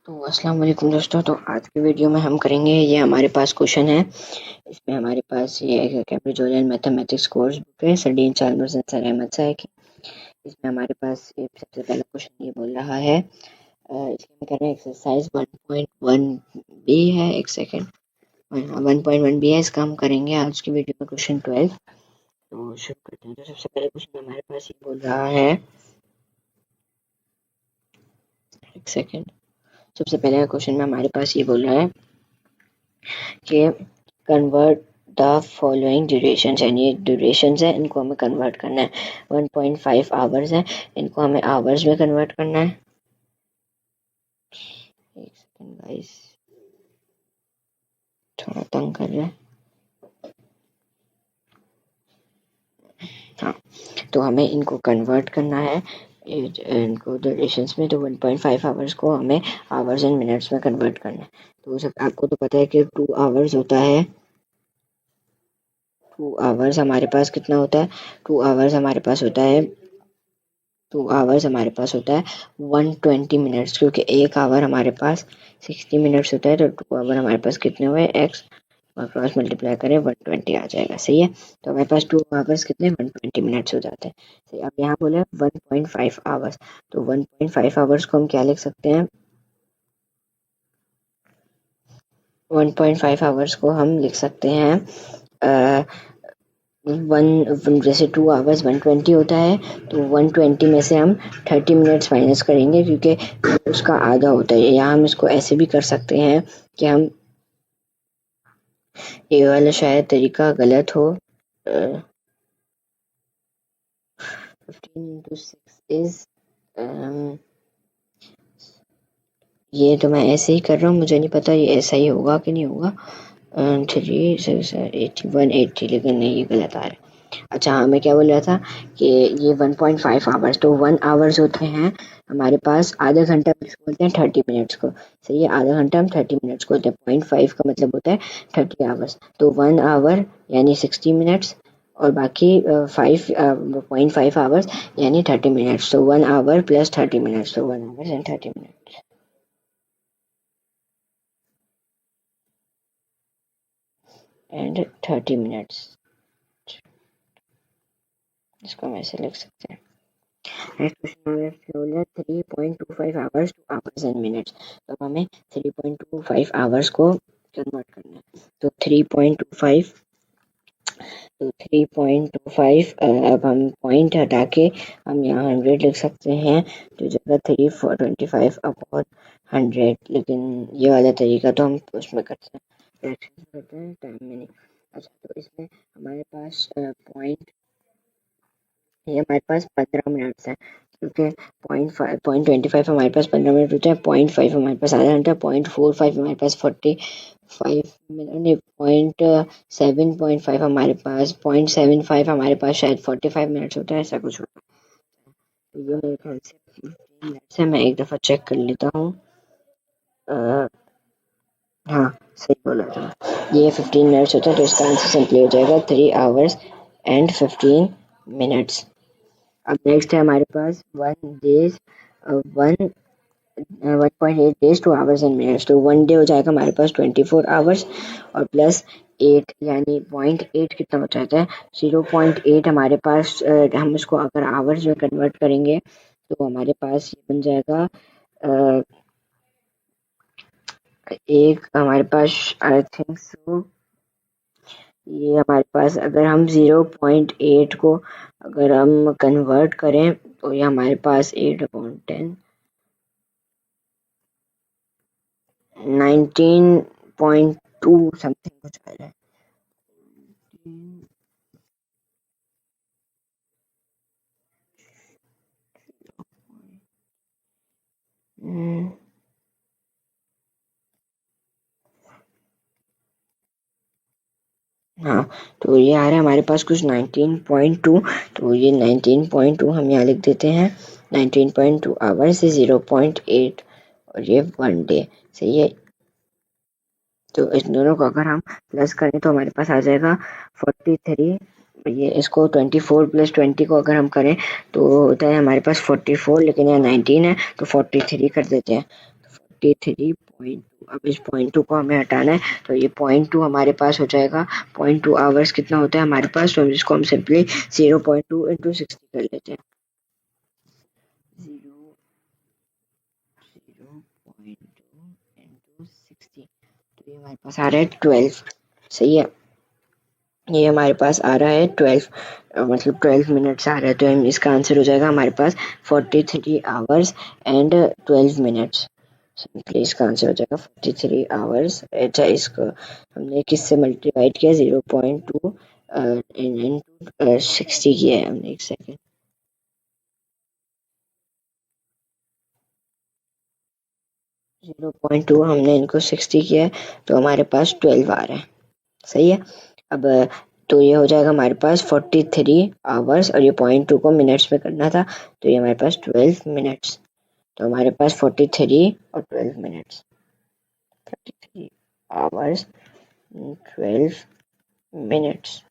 तो अस्सलाम वालेकुम दोस्तों। तो आज की वीडियो में हम करेंगे, ये हमारे पास क्वेश्चन है। इसमें हमारे पास ये एक Cambridge Orion mathematics course book है सडीन चार्ल्स एंड सर अहमद साय की। इसमें हमारे पास ये सबसे पहला क्वेश्चन ये बोल रहा है, इसमें हम कर रहे हैं एक्सरसाइज 1.1 बी है। एक सेकेंड, 1.1 बी है। इसका हम करेंगे आज की वीडियो में क्वेश्चन 12। तो शुरू करते हैं। तो सबसे पहले क्वेश्चन हमारे पास ये बोल रहा है, एक सेकेंड, सबसे पहले क्वेश्चन में हमारे पास ये बोल रहा है कि कन्वर्ट द फॉलोइंग ड्यूरेशन, यानी ड्यूरेशन है, इनको हमें कन्वर्ट करना है। 1.5 आवर्स है, इनको हमें आवर्स में कन्वर्ट करना है। एक सेकंड गाइस, थोड़ा तंग कर रहा है। हाँ, तो हमें इनको कन्वर्ट करना है इनको ड्यूरेशंस में। तो 1.5 आवर्स को हमें आवर्स एंड मिनट्स में कन्वर्ट करना है। तो सब आपको तो पता है कि 2 आवर्स होता है। 2 आवर्स हमारे पास कितना होता है? 2 आवर्स हमारे पास होता है 120 मिनट्स, क्योंकि एक आवर हमारे पास 60 मिनट्स होता है। तो 2 आवर हमारे पास कितने हुए? एक्स और क्रॉस मल्टीप्लाई करें 120 आ जाएगा। सही है। तो हमारे पास 2 आवर्स कितने? 120 मिनट्स हो जाते हैं। सही। अब यहाँ बोले 1.5 आवर्स, तो 1.5 आवर्स को हम क्या लिख सकते हैं? 1.5 आवर्स को हम लिख सकते हैं जैसे 2 आवर्स 120 होता है, तो 120 में से हम 30 मिनट्स माइनस करेंगे, क्योंकि उसका आधा होता है। या हम इसको ऐसे भी कर सकते हैं कि हम, ये वाला शायद तरीका गलत हो। 15 into 6 is, ये तो मैं ऐसे ही कर रहा हूँ, मुझे नहीं पता ये ऐसा ही होगा कि नहीं होगा। 180, लेकिन नहीं, ये गलत आ रहा है। अच्छा, हमें क्या बोल रहा था कि ये 1.5 आवर्स, तो 1 आवर्स होते हैं हमारे पास, आधा घंटा किसको बोलते हैं? 30 मिनट्स को। सही है, आधा घंटा हम 30 मिनट्स को बोलते हैं। 0.5 का मतलब होता है 30 आवर्स। तो 1 आवर यानी 60 मिनट्स, और बाकी 0.5 आवर्स यानी 30 मिनट्स। तो 1 आवर प्लस 30 मिनट्स, तो 1 hours and 30 minutes and 30 minutes. इसको हम ऐसे लिख सकते हैं। नेक्स्ट क्वेश्चन हमें बोल है 3.25 hours two hours and minutes. तो अब हमें 3.25 आवर्स को कन्वर्ट करना है। तो 3.25, तो 3.25, अब हम पॉइंट हटा के हम यहाँ 100 लिख सकते हैं। तो जगह 3.25 अपॉन 100, लेकिन ये वाला तरीका तो हम उसमें करते हैं, फ्रैक्शन करते हैं, टाइम में नहीं। अच्छा, तो इसमें हमारे पास पॉइंट, ये हमारे पास 15 मिनट्स है, क्योंकि 0.25 हमारे पास 15 मिनट होता है। 0.5 हमारे पास आधा घंटा, 0.45 हमारे पास 45 मिनट नहीं, 0.7.5 हमारे पास, 0.75 हमारे पास शायद 45 मिनट्स होता है, ऐसा कुछ होता है। तो ये मेरे ख्याल से 15 मिनट्स है। मैं एक दफ़ा चेक कर लेता हूँ। हाँ, सही बोला था, ये 15 मिनट्स होता है। तो इसका आंसर सिंपली हो जाएगा 3 आवर्स एंड 15 मिनट्स। अब नेक्स्ट है हमारे पास 1.8 डेज 2 आवर्स एंड मिनट्स। तो 1 डे हो जाएगा हमारे पास 24 आवर्स, और प्लस 8 यानी 0.8 कितना हो जाता है? 0.8 हमारे पास, हम इसको अगर आवर्स में कन्वर्ट करेंगे तो हमारे पास ये बन जाएगा, एक हमारे पास, आई थिंक सो, ये हमारे पास अगर हम 0.8 को अगर हम कन्वर्ट करें तो ये हमारे पास 8/10 19.2 समथिंग कुछ आ रहा है। हाँ, तो ये आ रहा है हमारे पास कुछ 19.2। तो ये 19.2 हम यहाँ लिख देते हैं। 19.2 आवर्स से 0.8, और ये 1 डे। सही है। तो इस दोनों को अगर हम प्लस करें तो हमारे पास आ जाएगा 43। ये इसको 24 प्लस 20 को अगर हम करें तो होता है हमारे पास 44, लेकिन यहाँ 19 है तो 43 कर देते हैं। 43.2। अब इस 0.2 को हमें हटाना है, तो ये 0.2 हमारे पास हो जाएगा। 0.2 आवर्स कितना होता है हमारे पास, तो इसको हम सिंपली 0.2 इंटू 60 कर लेते हैं। 0.2 इंटू 60, तो ये हमारे पास आ रहा है 12। सही है, ये हमारे पास आ रहा है 12, मतलब 12 मिनट्स आ रहा है। तो इसका आंसर हो जाएगा हमारे पास 43 आवर्स एंड 12 मिनट्स। सिंपली इसका आंसर हो जाएगा 43 आवर्स। अच्छा, इसको हमने किससे मल्टीप्लाइड किया, 0.2 इंटू 60 किया है हमने। एक सेकेंड, 0.2 हमने इनको 60 किया है, तो हमारे पास 12 आ रहा है। सही है। अब तो ये हो जाएगा हमारे पास 43 आवर्स, और ये 0.2 को मिनट्स में करना था, तो ये हमारे पास 12 मिनट्स। तो हमारे पास 43 और 12 मिनट्स, 43 आवर्स 12 मिनट्स।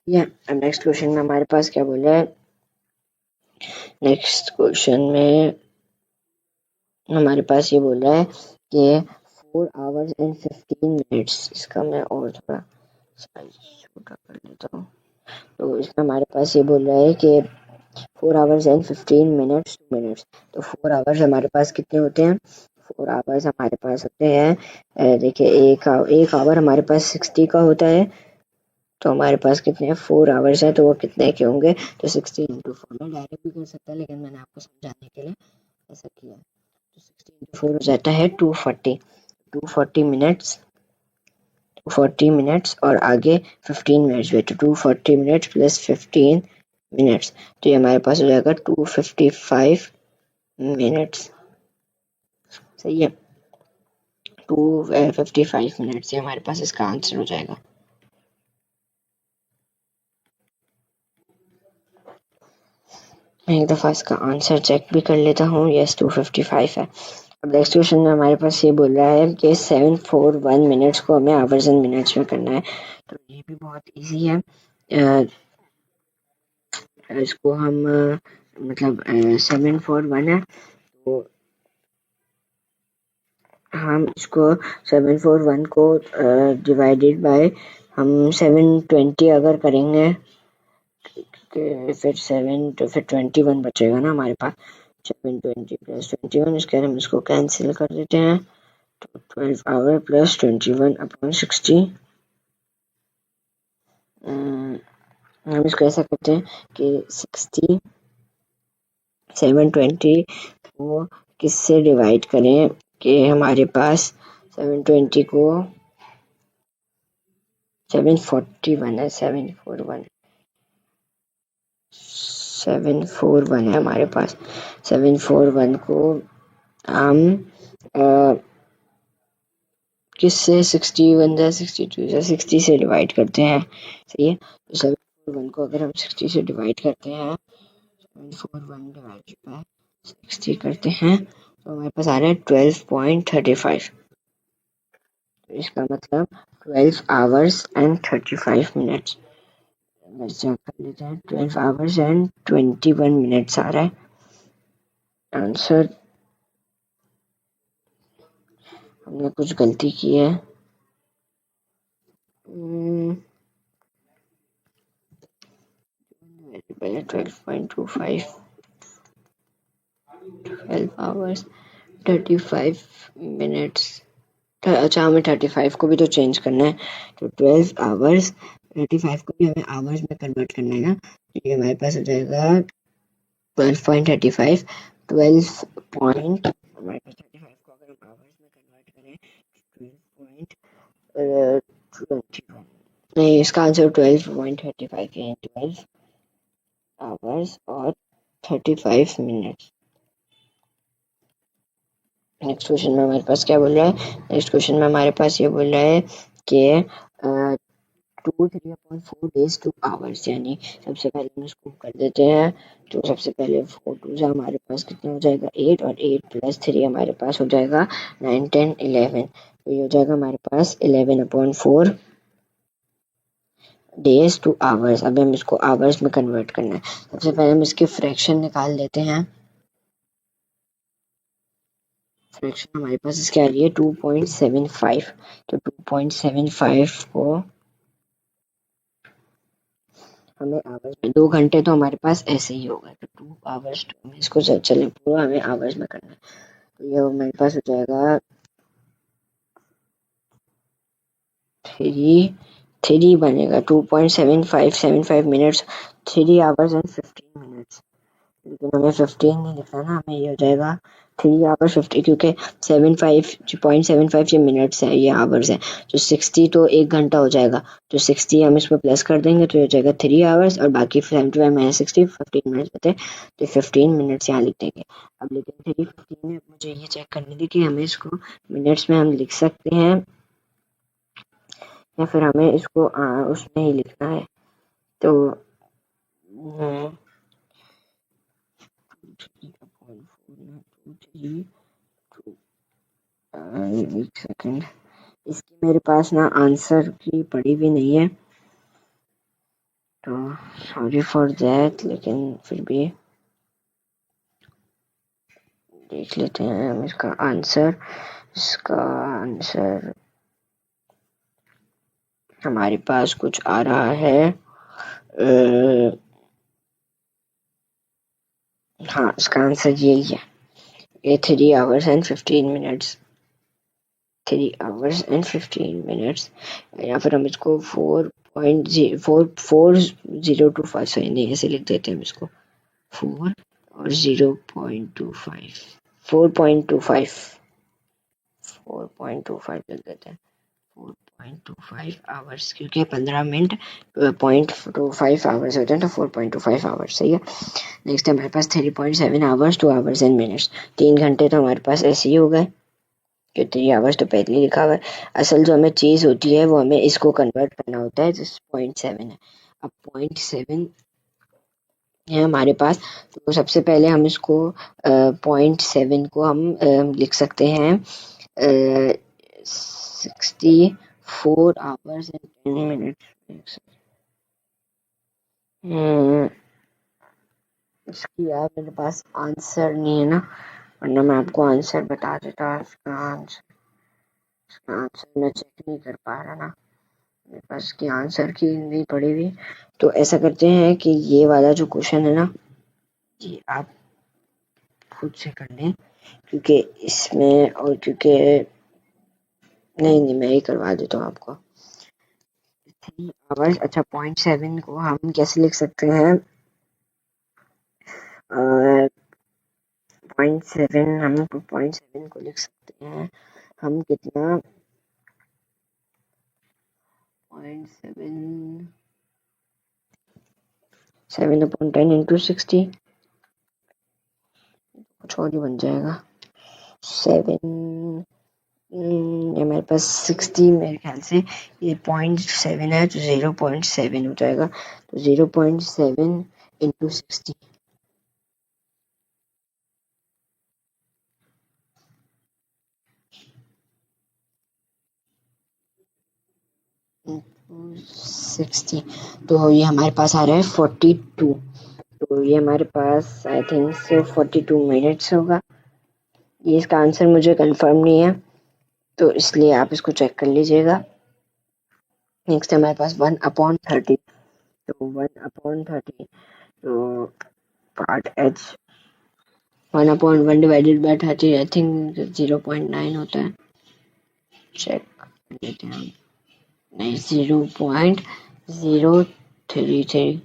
या अब नेक्स्ट क्वेश्चन में हमारे पास क्या बोला है, नेक्स्ट क्वेश्चन में हमारे पास ये बोल रहा है कि 4 आवर्स एंड 15 मिनट्स। इसका मैं और थोड़ा साइज छोटा कर लेता हूँ। तो इसमें हमारे पास ये बोल रहा है कि 4 आवर्स एंड 15 मिनट्स 2 मिनट्स। तो 4 आवर्स हमारे पास कितने होते हैं, 4 आवर्स हमारे पास होते हैं, देखिए एक आवर हमारे पास 60 का होता है, तो हमारे पास कितने 4 आवर्स है, तो वो कितने के होंगे, तो 60 इंटू 4। मैं डायरेक्ट भी कर सकता है, लेकिन मैंने आपको समझाने के लिए ऐसा किया। तो 60 इंटू 4 हो जाता है 240 मिनट्स, 240 मिनट्स और आगे 15 मिनट्स भी, तो 240 मिनट्स प्लस 15 मिनट्स, तो ये हमारे पास हो जाएगा 255 मिनट्स। सही है, 255 मिनट्स, ये हमारे पास इसका आंसर हो जाएगा। मैं एक दफ़ा इसका आंसर चेक भी कर लेता हूँ। यस, 255 है। अब नेक्स्ट क्वेश्चन में हमारे पास ये बोल रहा है कि 741 मिनट्स को हमें आवर्स एंड मिनट्स में करना है, तो ये भी बहुत इजी है। इसको हम मतलब 741 है, तो हम इसको 741 को डिवाइडेड बाय हम 720 अगर करेंगे, फिर 7 तो फिर 21 बचेगा ना हमारे पास। 720 प्लस 21, इसके हम इसको कैंसिल कर देते हैं, तो 12 आवर प्लस 21 अपॉन 60। हम इसको ऐसा करते हैं कि 60 720 को किससे डिवाइड करें कि हमारे पास 720 को 741 है, 741 है हमारे पास। 741 को हम किससे 61 या 62 या 60 से डिवाइड करते हैं। सही है, तो 741 को अगर हम 60 से डिवाइड करते हैं, 741 डिवाइडेड बाय 60 करते हैं, तो हमारे पास आ रहा है 12.35। तो इसका मतलब 12 आवर्स एंड 35 मिनट्स। चेक कर लेते हैं, 12 आवर्स एंड 21 मिनट्स आ रहा है आंसर। हमने कुछ गलती की है, 12.25, 12 आवर्स 35 मिनट्स। अच्छा, हमें 35 को भी तो चेंज करना है, तो 12 आवर्स 35 को भी हमें आवर्स में कन्वर्ट करना है ना, तो ये हमारे पास हो जाएगा 12.35। 12 पॉइंट हमारे पास 35 को अगर हम आवर्स में कन्वर्ट करें, 12.21 नहीं, इसका आंसर 12.35 है, 12 आवर्स और 35 मिनट्स। नेक्स्ट क्वेश्चन में हमारे पास क्या बोल रहा है, नेक्स्ट क्वेश्चन में हमारे पास ये बोल रहा है कि 3/4 डेज 2 आवर्स, यानी सबसे पहले हम इसको कर देते हैं, तो सबसे पहले 4 2 से हमारे पास कितना हो जाएगा 8, और 8 प्लस 3 हमारे पास हो जाएगा 9 10 11, तो ये हो जाएगा हमारे पास 11/4 डेज 2 आवर्स। अब हम इसको आवर्स में कन्वर्ट करना है, सबसे पहले हम इसके फ्रैक्शन निकाल लेते हैं। फ्रैक्शन हमारे पास इसकी आ रही है 2.75। तो 2.75 को हमें आवर्स में, 2 घंटे तो हमारे पास ऐसे ही होगा, तो 2 आवर्स, हमें इसको चले पूरा हमें आवर्स में करना है। तो ये हमारे पास हो जाएगा 3 बनेगा, 2.75 मिनट्स, 3 आवर्स एंड 15 मिनट्स। लेकिन हमें 15 नहीं लिखना ना, हमें ये हो जाएगा 3 आवर 50, क्योंकि 75.75 ये मिनट्स है, ये आवर्स है। तो 60 तो 1 घंटा हो जाएगा, तो 60 हम इसमें प्लस कर देंगे तो ये हो जाएगा 3 आवर्स, और बाकी 75 - 60 15 मिनट्स बचे, तो 15 मिनट्स यहाँ लिख देंगे। अब लेकिन 3:15 में मुझे ये चेक करने दी कि हमें इसको मिनट्स में हम लिख सकते हैं या फिर हमें इसको उसमें ही लिखना है। तो एक सेकंड, इसकी मेरे पास ना आंसर की पड़ी भी नहीं है, तो सॉरी फॉर दैट, लेकिन फिर भी देख लेते हैं हम इसका आंसर। इसका आंसर हमारे पास कुछ आ रहा है, हाँ इसका आंसर यही है, ये 3 hours and 15 minutes, 3 hours and 15 minutes. या फिर हम इसको 4.04 सही नहीं, ऐसे लिख देते हैं हम इसको 4 और 0.25, 4.25 लिख देते हैं, 4.25 आवर्स, क्योंकि 15 मिनट 0.25 आवर्स होते हैं, तो 4.25 आवर्स सही है। नेक्स्ट हमारे पास 3.7 आवर्स 2 आवर्स एंड मिनट्स, 3 घंटे तो हमारे पास ऐसे ही हो गए, जो 3 आवर्स तो पहले ही लिखा हुआ है। असल जो हमें चीज़ होती है वो हमें इसको कन्वर्ट करना होता है, जिस 0.7 है। अब 0.7 है हमारे पास, तो सबसे पहले हम इसको 0.7 को हम लिख सकते हैं 64 आवर्स एंड 10 मिनट्स। इसकी यार मेरे पास आंसर नहीं है ना, वरना मैं आपको आंसर बता देता। इसका आंसर मैं चेक नहीं कर पा रहा ना, मेरे पास की आंसर की नहीं पड़ी हुई। तो ऐसा करते हैं कि ये वाला जो क्वेश्चन है ना, ये आप खुद से कर लें, क्योंकि इसमें, और क्योंकि नहीं मैं ही करवा देता हूँ आपको। 3 आवर्स, अच्छा 0.7 को हम कैसे लिख सकते हैं, 0.7 हम 0.7 को लिख सकते हैं हम कितना, 0.7 7/10 इंटू 60, कुछ और ही बन जाएगा 7, हमारे पास 60, मेरे ख्याल से ये 0.7 है, तो 0.7 हो जाएगा, तो 0.7 इंटू 60, तो ये हमारे पास आ रहा है 42, तो ये हमारे पास आई थिंक से 42 मिनट्स होगा। ये इसका आंसर मुझे कंफर्म नहीं है, तो इसलिए आप इसको चेक कर लीजिएगा। नेक्स्ट हमारे पास 1/30, तो 1/30, तो part H 1/1 divided by 30, I think 0.9 होता है, चेक कर लेते हैं हम, नहीं 0.033,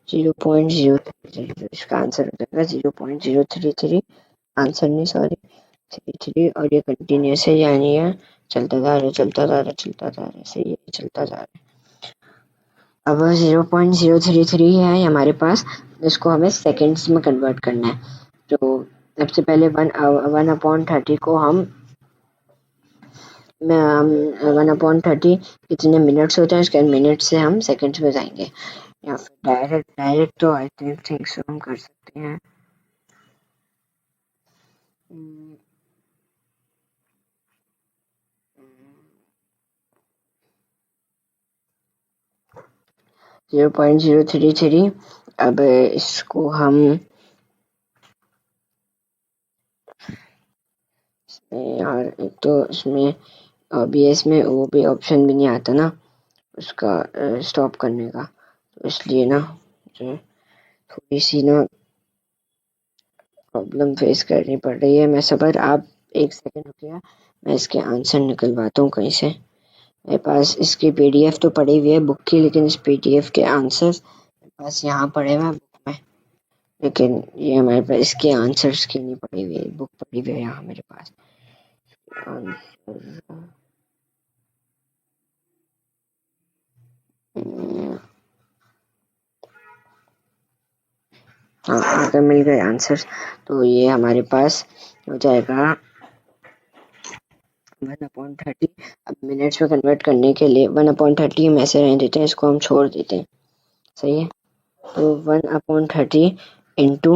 0.033, तो इसका आंसर हो जाएगा 0.033, आंसर नहीं सॉरी 33, और ये कंटिन्यूस है, यानी ये चलता जा रहा है, सही है, चलता जा रहा है। अब 0.033 है हमारे पास, इसको हमें सेकेंड्स में कन्वर्ट करना है। तो सबसे पहले 1/30 को हम 1/30 कितने मिनट्स होते हैं, उसके मिनट से हम सेकेंड्स में जाएंगे, या फिर डायरेक्ट तो आई थिंक सो हम कर सकते हैं। 0.033, अब इसको हम इसमें यार एक तो इसमें OBS में वो भी ऑप्शन भी नहीं आता ना उसका स्टॉप करने का, तो इसलिए ना मुझे थोड़ी सी ना प्रॉब्लम फेस करनी पड़ रही है। मैं सबर आप 1 सेकंड रुकिएगा, मैं इसके आंसर निकलवाता हूँ कहीं से। मेरे पास इसकी PDF तो पड़ी हुई है बुक की, लेकिन इस PDF के आंसर्स मेरे पास यहाँ पड़े हुए हैं बुक में, लेकिन ये हमारे पास इसके आंसर्स की नहीं पड़ी हुई है, बुक पड़ी हुई है यहाँ मेरे पास। आंसर हाँ, अगर मिल गए आंसर्स तो ये हमारे पास हो जाएगा 1/30। अब मिनट्स में कन्वर्ट करने के लिए 1/30 हम ऐसे रहने देते हैं, इसको हम छोड़ देते हैं, सही है। तो 1/30 इंटू,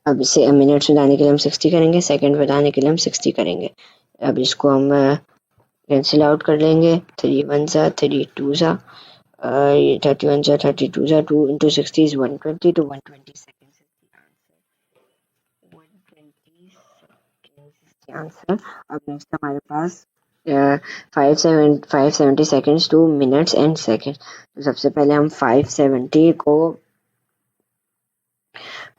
अब इसे मिनट्स में लाने के लिए हम 60 करेंगे, सेकंड में लाने के लिए हम 60 करेंगे। अब इसको हम कैंसिल आउट कर लेंगे, 3 1 सा 3 2 सा, ये 31 सा 32 सा, 2 इंटू 60 इज 120, तो 120 सेकेंड्स आंसर। अब नेक्स्ट हमारे पास 570 seconds two minutes and second. तो सबसे पहले हम 570 को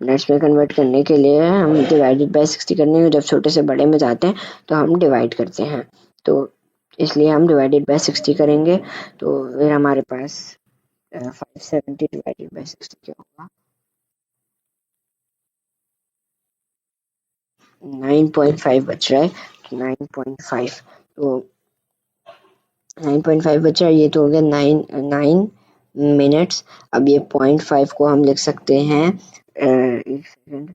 मिनट्स में कन्वर्ट करने के लिए हम डिवाइडेड बाय 60 करने हैं, जब छोटे से बड़े में जाते हैं तो हम डिवाइड करते हैं, तो इसलिए हम डिवाइडेड बाय 60 करेंगे। तो फिर हमारे पास 570 डिवाइडेड बाय 60 क्या होगा, 9.5 बच रहा है, 9.5। तो 9.5 बच रहा है, ये तो हो गया 9 मिनट्स। अब ये 0.5 को हम लिख सकते हैं, एक सेकेंड,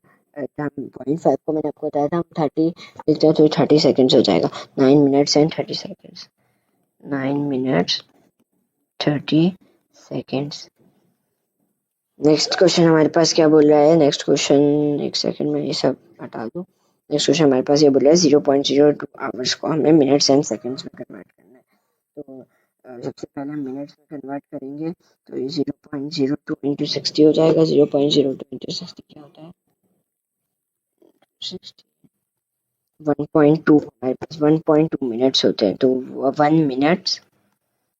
0.5 को मैंने आपको बताया था हम 30 लिखते हैं तो 30 सेकेंड्स हो जाएगा, 9 minutes and 30 seconds, 9 minutes 30 seconds. Next question हमारे पास क्या बोल रहा है, नेक्स्ट क्वेश्चन, एक सेकेंड में ये सब हटा दूँ। नेक्स्ट क्वेश्चन हमारे पास ये बोल रहा है 0.02 आवर्स को हमें मिनट्स एंड सेकेंड्स में कन्वर्ट करना है। तो सबसे पहले हम मिनट्स में कन्वर्ट करेंगे, तो ये 0.02 इंटू 60 हो जाएगा, 0.02 इंटू 60 क्या होता है 60, 1.2, हमारे पास 1.2 मिनट्स होते हैं, तो 1 मिनट्स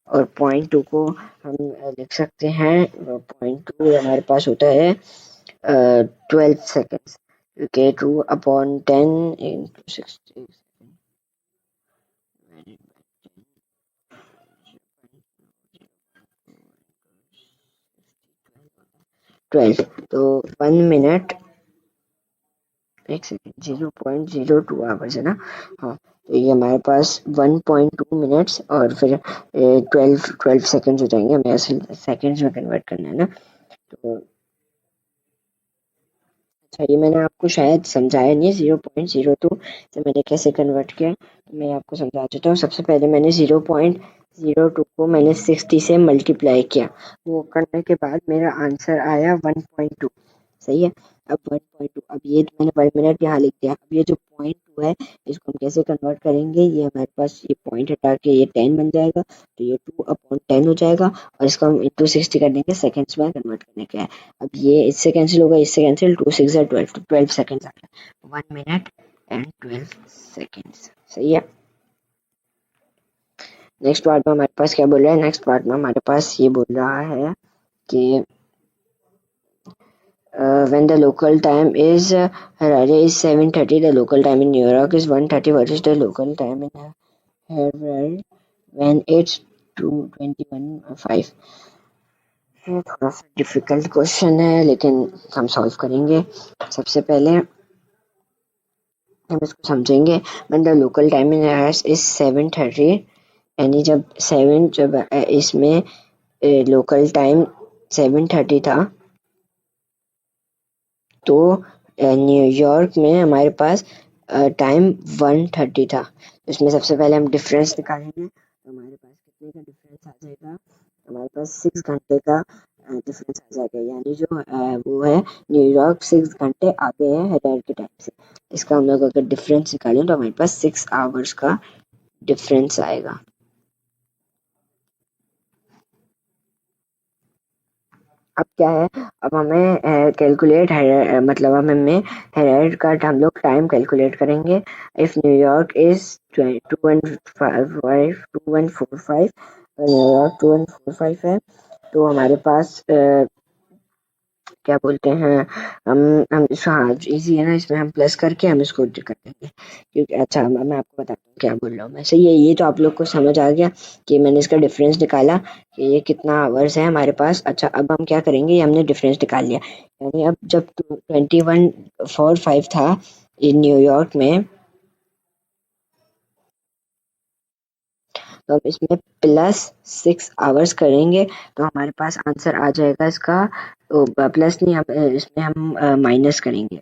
और 0.2 को हम लिख सकते हैं, 0.2 हमारे पास होता है 12 सेकेंड्स, क्योंकि 2/10 इंटू 60 12, तो 1 मिनट, एक सेकेंड, 0.02 आवर्स है ना, हाँ, तो ये हमारे पास 1.2 मिनट्स और फिर 12 सेकेंड्स हो जाएंगे, हमें असल सेकेंड्स में कन्वर्ट करना है ना। तो अच्छा, ये मैंने आपको शायद समझाया नहीं, 0.02 से मैंने कैसे कन्वर्ट किया, तो मैं आपको समझा देता हूँ। सबसे पहले मैंने 0.02 को मैंने 60 से मल्टीप्लाई किया, वो करने के बाद मेरा आंसर आया 1.2, सही है। अब 1.2, अब ये तो मैंने 1 मिनट यहाँ लिख दिया, अब ये जो 0.2 है इसको हम कैसे कन्वर्ट करेंगे, ये हमारे पास ये पॉइंट हटा के ये 10 बन जाएगा, तो ये 2/10 हो जाएगा, और इसको हम इंटू 60 कर देंगे, सेकेंड्स में कन्वर्ट करने के है। अब ये इससे कैंसिल होगा, इससे कैंसिल, 2 6 12, तो 12 सेकेंड्स आ गया, 1 मिनट एंड 12 सेकेंड्स, सही है। नेक्स्ट पार्ट में हमारे पास क्या बोल रहा है, नेक्स्ट पार्ट में हमारे पास ये बोल रहा है कि when the local time is Harare is 7:30, the local time in New York is 1:30. What is the local time in Harare when it's 2:21:05? ये थोड़ा सा डिफिकल्ट क्वेश्चन है, लेकिन हम सॉल्व करेंगे। सबसे पहले हम इसको समझेंगे। when the local time in Harare is 7:30, यानी जब इसमें लोकल टाइम 7:30 था, तो न्यूयॉर्क में हमारे पास टाइम 1:30 था। इसमें सबसे पहले हम डिफरेंस निकालेंगे, तो हमारे पास कितने का डिफरेंस आ जाएगा, हमारे पास 6 घंटे का डिफरेंस आ जाएगा, यानी जो वो है न्यूयॉर्क 6 घंटे आगे है हैरार के टाइम से। इसका हम लोग अगर डिफरेंस निकालें तो हमारे पास 6 आवर्स का डिफरेंस आएगा। अब क्या है, अब हमें कैलकुलेट है, मतलब हमें हेराल्ड का हम लोग टाइम कैलकुलेट करेंगे। इफ न्यूयॉर्क इज 2145, न्यूयॉर्क 2145 है, तो हमारे पास क्या बोलते हैं, हम हाँ इजी है ना, इसमें हम प्लस करके हम इसको कर देंगे, क्योंकि अच्छा मैं आपको बताता हूँ क्या बोल रहा हूँ मैं। सही है, ये तो आप लोग को समझ आ गया कि मैंने इसका डिफरेंस निकाला कि ये कितना आवर्स है हमारे पास। अच्छा अब हम क्या करेंगे, ये हमने डिफरेंस निकाल लिया, यानी अब जब 2145 था इन न्यूयॉर्क में, तो हम इसमें +6 आवर्स करेंगे तो हमारे पास आंसर आ जाएगा इसका। प्लस नहीं, हम इसमें हम माइनस करेंगे।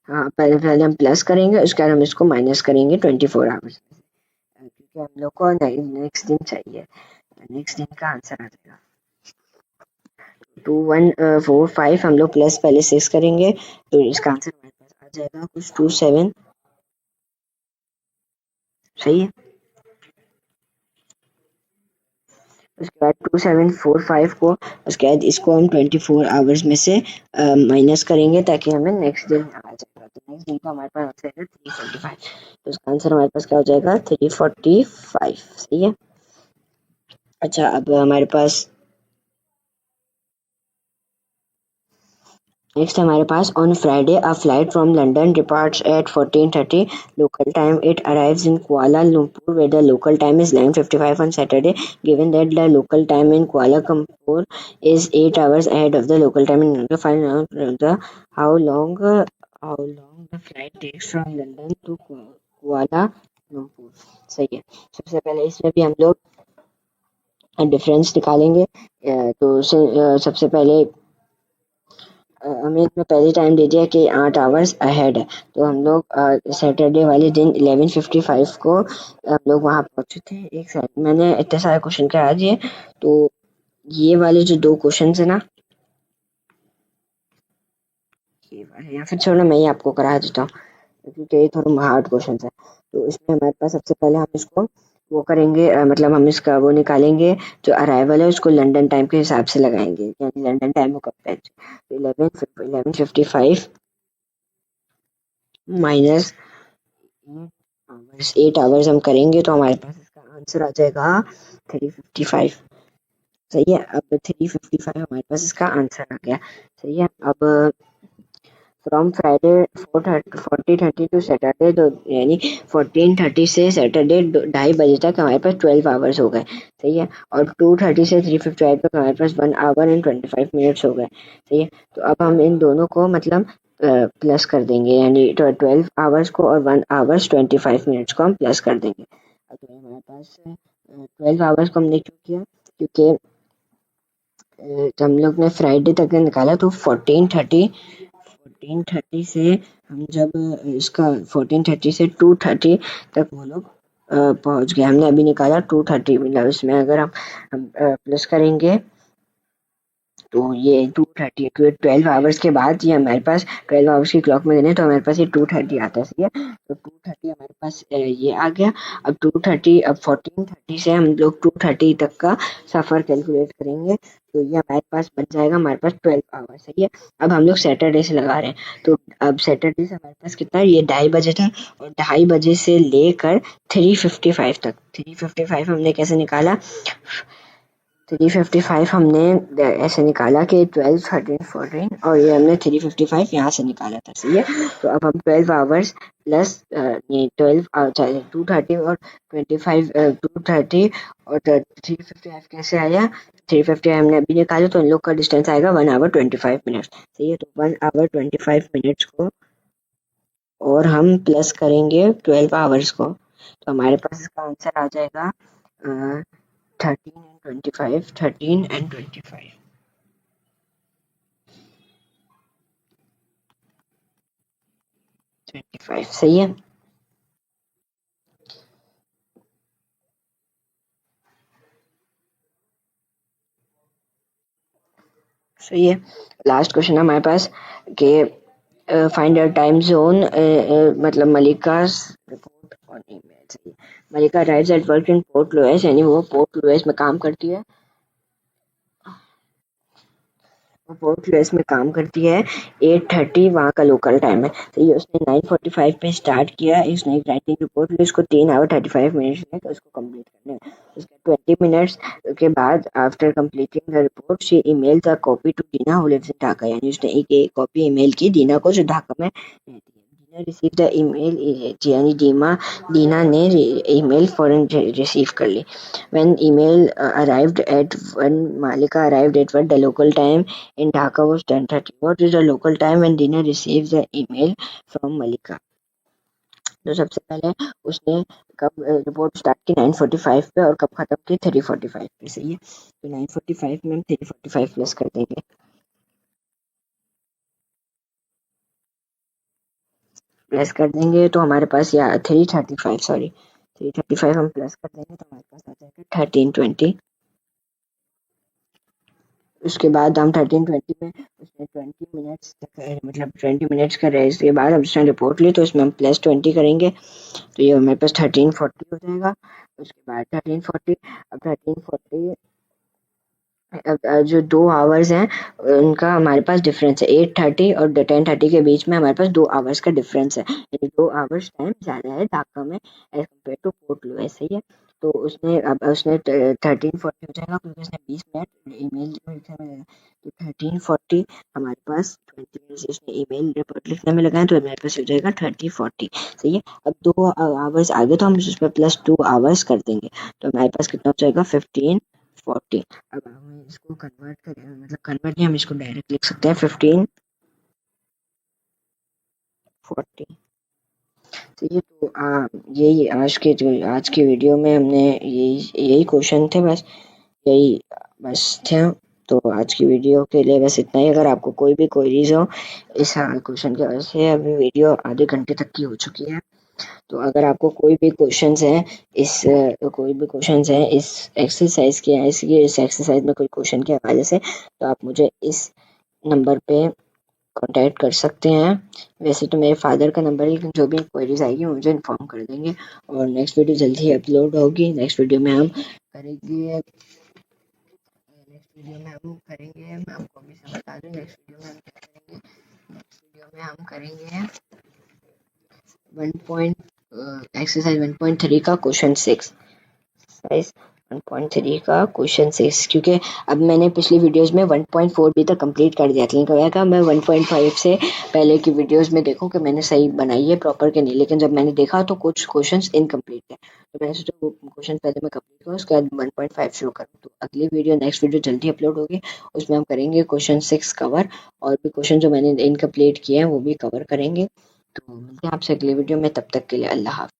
हाँ, पहले पहले हम प्लस करेंगे, उसके बाद हम इसको माइनस करेंगे 24 आवर्स, क्योंकि हम लोग को नेक्स्ट दिन चाहिए। नेक्स्ट दिन का आंसर आ जाएगा 2145, हम लोग प्लस पहले 6 करेंगे तो इसका आंसर हमारे पास आ जाएगा कुछ 27। सही है, उसके बाद 2745 को, उसके बाद इसको हम 24 आवर्स में से माइनस करेंगे ताकि हमें नेक्स्ट दिन आ जाएगा। तो नेक्स्ट दिन का हमारे पास आंसर है 345, तो उसका आंसर हमारे पास क्या हो जाएगा 345। सही है। अच्छा अब हमारे पास नेक्स्ट हमारे पास on Friday a flight from London departs at 14:30 local time. It arrives in Kuala Lumpur where the local time is 11:55 on Saturday. Given that the local time in Kuala Lumpur is 8 hours ahead of the local time in London, find out how long the flight takes from London to Kuala Lumpur. सही है, सबसे पहले इसमें भी हम लोग difference निकालेंगे। सबसे पहले हमें इसमें पहले टाइम दे दिया कि 8 आवर्स अहेड है, तो हम लोग सैटरडे वाले दिन 11:55 को हम लोग वहाँ पहुँचे थे। एक साइड मैंने इतने सारे क्वेश्चन करा दिए, तो ये वाले जो 2 क्वेश्चन है ना, ये वाले, या फिर छोड़ो मैं ही आपको करा देता हूँ क्योंकि ये थोड़ा हार्ड क्वेश्चन है। तो इसमें हमारे पास सबसे पहले हम इसको वो करेंगे, मतलब हम इसका वो निकालेंगे, जो अराइवल है उसको लंदन टाइम के हिसाब से लगाएंगे, यानी लंदन टाइम को कब पहुंचे, 11:55 माइनस 8 आवर्स हम करेंगे तो हमारे पास इसका आंसर आ जाएगा 355। सही है, अब 355 हमारे पास इसका आंसर आ गया। सही है, अब फ्रॉम फ्राइडे 40:30 टू सैटरडे, तो यानी 14:30 से सैटरडे 2:30 बजे तक हमारे पास 12 आवर्स हो गए। सही है, और 2:30 से 3:55 तक हमारे पास 1 आवर एंड 25 मिनट्स हो गए। सही है, तो अब हम इन दोनों को मतलब प्लस कर देंगे, यानी 12 आवर्स को और 1 आवर्स 25 मिनट्स को हम प्लस कर देंगे। तो हमारे पास 12 आवर्स को हमने क्यों किया, क्योंकि हम लोग ने फ्राइडे तक निकाला, तो 14:30 से हम जब इसका 14:30 से 2:30 तक वो लोग पहुंच गए। हमने अभी निकाला 2:30, मतलब इसमें अगर हम प्लस करेंगे तो ये 2:30, 12 आवर्स के बाद ये हमारे पास 12 आवर्स की क्लॉक में देने, तो हमारे पास ये 2:30 आता है। सही है, तो 2:30 हमारे पास ये आ गया। अब 2:30, अब 14:30 से हम लोग 2:30 तक का सफ़र कैलकुलेट करेंगे, तो ये हमारे पास बच जाएगा हमारे पास 12 आवर्स। सही है, अब हम लोग सैटरडे से लगा रहे हैं, तो अब सैटरडे से हमारे पास कितना, ये 2:30 बजे था, और 2:30 बजे से लेकर 3:55 तक, 3:55 हमने कैसे निकाला, 3:55 हमने ऐसे निकाला कि 12, 13, 14, और ये हमने 3:55 यहाँ से निकाला था। सही है, तो अब हम 12 आवर्स प्लस ये 2:30 और 25, 2:30 और 3:55 कैसे आया, 3:55 हमने अभी निकाला, तो इन लोग का डिस्टेंस आएगा 1 आवर 25 मिनट्स। सही है, तो 1 आवर 25 मिनट्स को और हम प्लस करेंगे 12 आवर्स को, तो हमारे पास इसका आंसर आ जाएगा 13 and 25, 13 and 25, 25। सही है, सही है। लास्ट क्वेश्चन है हमारे पास कि फाइंड द टाइम जोन, मतलब मलिका's रिपोर्ट ऑन ईमेल। सही है, Malika writes at work in Port Louis, यानी वो पोर्ट लुइस में काम करती है। पोर्ट लुइस में काम करती है 8:30 वहाँ का लोकल टाइम है। तो ये उसने 9:45 पे स्टार्ट किया। इसने एक राइटिंग रिपोर्ट ली, उसको 3 आवर 35 मिनट्स लगे तो उसको कंप्लीट करने में। उसके 20 मिनट्स के बाद after completing the report she emails a copy to Dina who lives in Dhaka. यानी उसने एक कॉपी ईमेल की दीना को जो ढाका में रहती है। दीना रिसीव द ईमेल, यानी दीना ने ईमेल फौरन रिसीव कर ली। When email arrived at when Malika arrived at what the local time in Dhaka was 10:30. What is the local time when Dina receives the email from Malika? तो सबसे पहले उसने कब report start की 9:45 पे और कब खत्म की 3:45 पे। सही है, तो 9:45 में हम 3:45 प्लस कर देंगे। तो हमारे पास या 3:35 सॉरी 3:35 हम प्लस कर देंगे तो हमारे पास आ जाएगा 13:20। उसके बाद हम 13:20 में उसने 20 मिनट्स तक मतलब 20 मिनट्स का रेस्ट के बाद हम उसने रिपोर्ट ली तो इसमें हम +20 करेंगे तो ये हमारे पास 13:40 हो जाएगा। उसके बाद 13:40 अब 13:40 जो 2 आवर्स हैं उनका हमारे पास डिफरेंस है 8:30 और 10:30 के बीच में हमारे पास 2 आवर्स का डिफरेंस है। यानी 2 आवर्स टाइम ज़्यादा है ढाका में as compared to Port Louis. सही है, तो उसने 13:40 हो जाएगा क्योंकि उसने 20 मिनट ईमेल में लिखा है। तो 13:40 हमारे पास 20 मिनट्स उसने ईमेल रिपोर्ट लिखने में लगाए तो हमारे पास हो जाएगा 30:40। सही है, अब 2 आवर्स आगे तो हम उसमें +2 आवर्स कर देंगे तो हमारे पास कितना हो जाएगा 15:40। अब हम इसको कन्वर्ट करें मतलब कन्वर्ट नहीं, हम इसको डायरेक्ट लिख सकते हैं 15:40। ठीक है, तो यही आज के वीडियो में हमने यही क्वेश्चन थे, यही बस थे। तो आज की वीडियो के लिए बस इतना ही। अगर आपको कोई भी क्वेरीज हो इस क्वेश्चन के वजह से, अभी वीडियो आधे घंटे तक की हो चुकी है, तो अगर आपको कोई भी क्वेश्चंस हैं इस एक्सरसाइज के या इस एक्सरसाइज में कोई क्वेश्चन के हवाले से तो आप मुझे इस नंबर पे कांटेक्ट कर सकते हैं। वैसे तो मेरे फादर का नंबर है लेकिन जो भी क्वेरीज आएगी मुझे इन्फॉर्म कर देंगे और नेक्स्ट वीडियो जल्दी ही अपलोड होगी। नेक्स्ट वीडियो में हम करेंगे मैं आपको अभी से बता दूं नेक्स्ट वीडियो में हम क्या करेंगे। नेक्स्ट वीडियो में हम करेंगे एक्सरसाइज 1.3 का क्वेश्चन 6। एक्सरसाइज 1.3 का क्वेश्चन 6 क्योंकि अब मैंने पिछली वीडियोस में 1.4 भी तक कंप्लीट कर दिया था, लेकिन क्या था मैं 1.5 से पहले की वीडियोस में देखूं कि मैंने सही बनाई है प्रॉपर के नहीं, लेकिन जब मैंने देखा तो कुछ क्वेश्चंस इनकम्प्लीट थे तो मैंने सोचा वो क्वेश्चन पहले मैं कंप्लीट करूँ उसके बाद 1.5 शुरू करूँ। तो अगली वीडियो नेक्स्ट वीडियो जल्दी अपलोड होगी, उसमें हम करेंगे क्वेश्चन 6 कवर और भी क्वेश्चन जो मैंने इनकम्प्लीट किए हैं वो भी कवर करेंगे। तो मिलते हैं आपसे अगली वीडियो में, तब तक के लिए अल्लाह हाफ़िज़।